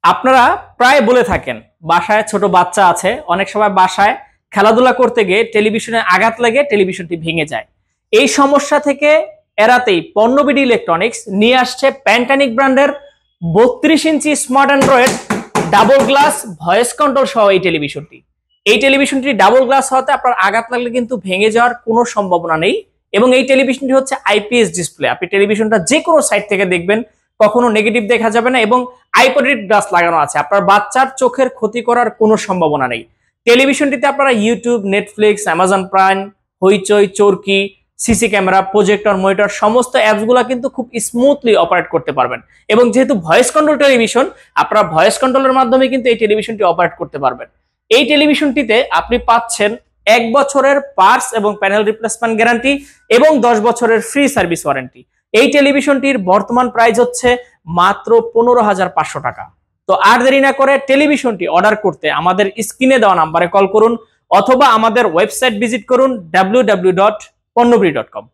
আপনারা প্রায় বলে থাকেন বাসায় ছোট বাচ্চা আছে, অনেক সময় বাসায় খেলাধুলা করতে গিয়ে টেলিভিশনে আঘাত লাগে, টেলিভিশনটি ভেঙে যায়। এই সমস্যা থেকে এড়াতেই পণ্যবিডি ইলেকট্রনিক্স নিয়ে আসছে প্যান্টানিক ব্র্যান্ডের 32 inch smart Android double glass voice control সহ এই টেলিভিশনটি। এই টেলিভিশনটি ডাবল গ্লাস হওয়াতে আপনার আঘাত লাগলে কিন্তু ভেঙে যাওয়ার কোনো সম্ভাবনা নেই। এবং এই টেলিভিশনটি হচ্ছে আইপিএস ডিসপ্লে, আপনি টেলিভিশনটা যে কোনো সাইড থেকে দেখবেন, কখনো নেগেটিভ দেখা যাবে না। এবং আইপডের গ্লাস লাগানো আছে, আপনার বাচ্চার চোখের ক্ষতি করার কোনো সম্ভাবনা নেই। টেলিভিশনটিতে আপনারা ইউটিউব, নেটফ্লিক্স, অ্যামাজন প্রাইম, হইচই, চরকি, সিসি ক্যামেরা, প্রজেক্টর, মনিটর সমস্ত অ্যাপসগুলো কিন্তু খুব স্মুথলি অপারেট করতে পারবেন। এবং যেহেতু ভয়েস কন্ট্রোল টেলিভিশন, আপনারা ভয়েস কন্ট্রোলের মাধ্যমে কিন্তু এই টেলিভিশনটি অপারেট করতে পারবেন। এই টেলিভিশনটিতে আপনি পাচ্ছেন 1 বছরের পার্টস এবং প্যানেল রিপ্লেসমেন্ট গ্যারান্টি এবং 10 বছরের ফ্রি সার্ভিস ওয়ারেন্টি। এই টেলিভিশনটির বর্তমান প্রাইস হচ্ছে মাত্র 15,500 টাকা। তো আর দেরি না করে টেলিভিশনটি অর্ডার করতে আমাদের স্ক্রিনে দেওয়া নাম্বারে কল করুন অথবা আমাদের ওয়েবসাইট ভিজিট করুন www.ponnobidi.com।